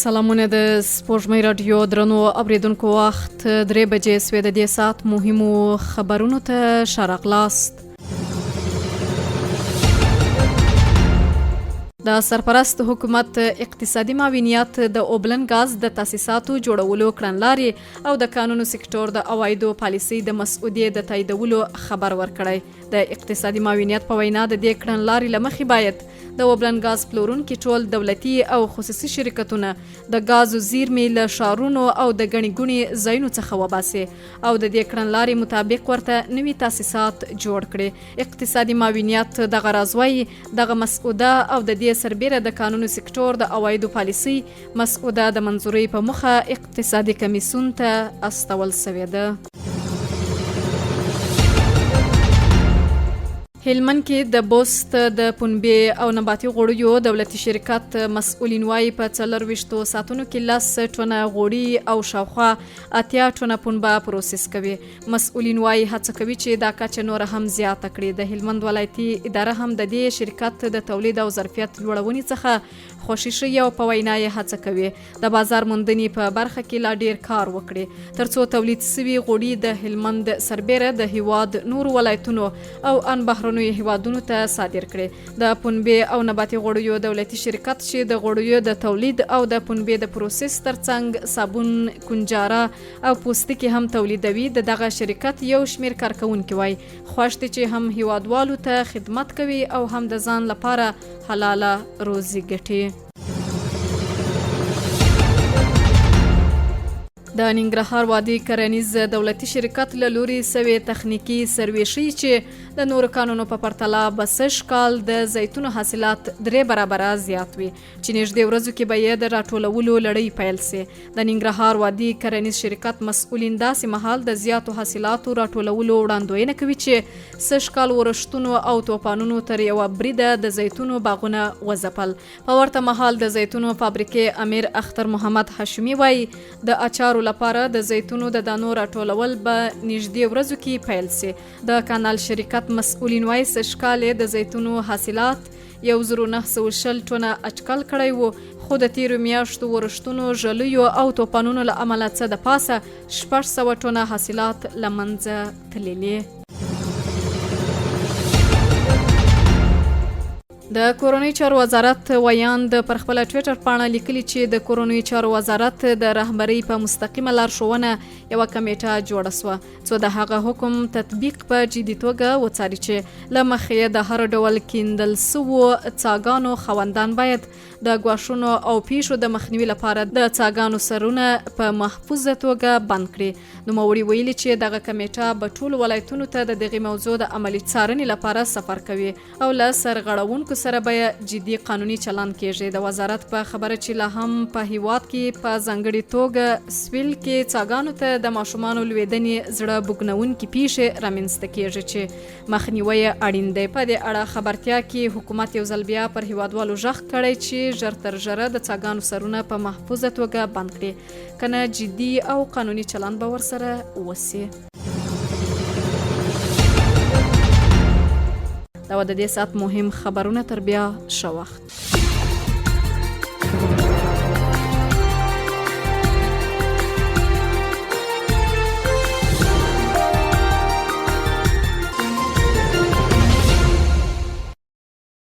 سلامونه د سپوږمۍ رادیو درنو اوریدونکو وخت 3 بجې سوی د دې ساعت مهمو خبرونو ته شارغلاست. د سرپرست حکومت اقتصادي معاونیت د اوبلن غاز د تاسیساتو جوړولو کړنلارې او د قانونو سکتور د عوایدو پالیسۍ د مسعودیې د تاییدولو خبر ورکړی. د اقتصادي معاونیت په وینا د دې کړنلارې له مخې باید د اوبلن غاز پلورونکي ټول دولتي او خصوصي شرکتونه د غازو زیرمې له شارونو او د ګڼې ګوڼې ځایونو څخه وباسي او د دې کړنلارې مطابق ورته نوي تاسیسات جوړ کړي. اقتصادي معاونیت دغه راز وایي دغه مسعوده او د دې سربیره د قانونو سکتور د عوایدو پالیسۍ مسعوده د منظورۍ په موخه اقتصادي کمیسیون ته استول سوې ده. هلمند کې د بوست د پنبې او نباتي غوړیو دولتي شرکت مسؤلین وایي په 24 ساعتونو کې 10 ټنه غوړي او شاوخوا 80 ټنه پنبه پروسس کوي. مسؤلین وایي هڅه کوي چې دا کچه نور هم زیاته کړي. د هلمند ولایتي اداره هم د دې شرکت د تولید او ظرفیت لوړونې څخه خوشي شوې او په وینا یې هڅه کوي د بازار موندنې په برخه کې لا ډیر کار وکړي ترڅو تولید سوي غوړي د هلمند سربیره د هیواد نور ولایتونو او ان بهرنیو هیوادونو ته صادر کړي. د پنبې او نباتي غوړیو دولتي شرکت چې د غوړیو د تولید او د پنبې د پروسس ترڅنګ صابون، کنجاره او پوستکي هم تولیدوي، دغه شرکت یو شمیر کارکونکي وایي خوښ دي چې هم هیوادوالو ته خدمت کوي او هم د ځان لپاره حلاله روزي ګټي. د ننګرهار وادي کرنیز دولتي شرکت له لوري سوې تخنیکي سروې ښیي چې د نورو کانونو په پرتله به سږ کال د زیتونو حاصلات 3 برابره زیات وي چې نږدې ورځو کې به یې د راټولولو لړۍ پیل سي. د ننګرهار وادي کرنیز شرکت مسؤلین داسې مهال د زیاتو حاصلاتو راټولولو وړاندوینه کوي چې سږ کال ورښتونو او توپانونو تر یوه بریده د زیتونو باغونه وځپل. په ورته مهال د زیتونو فابریکې امیر اختر محمد هاشمي وایي د اچارو لپاره د زیتونو د دانو راټولول به نږدې ورځو کې پیل سي. د کانال شرکت مسؤلین وایي سږ کال د زیتونو حاصلات 1920 ټنه اټکل کړی و خو د تیرو میاشتو ورښتونو، ژلیو او توپانونو له امله څه د پاسه 600 ټنه حاصلات له منځه تللي. د کورنۍ چارو وزارت ویاند پر خپل ټویټر پاڼه لیکلي چې د کورنۍ چارو وزارت د رهبرۍ په مستقیمه لارښوونه یوه کمیټه جوړه سوه څو د هغه حکم تطبیق په جدي توګه وڅاري چې له مخې د هر ډول کیندل سوو څاګانو خاوندان باید د ګواښونو او پیښو د مخنیوي لپاره د څاګانو سرونه په محفوظه توګه بند کړي. نوموړي ویلي چې دغه کمیټه به ټولو ولایتونو ته د دغې موضوع د عملي څارنې لپاره سفر کوي او له سرغړونکو سره به جدي قانوني چلند کیږي. د وزارت په خبره چې لا هم په هیواد کې په ځانګړې توګه سویل کې څاګانو ته د ماشومانو لویدنې زړه بوږنونکې پیښې رامنځته کیږي چې مخنیوی اړین دی. په دې اړه خبرتیا کې حکومت یو ځل بیا پر هیوادوالو غږ کړی چې ژر تر ژره د څاګانو سرونه په محفوظه توګه بند کړي کنه جدي او قانوني چلند به ورسره وسي. دا و د دې ساعت مهم خبرونه تر بیا ښه وخت.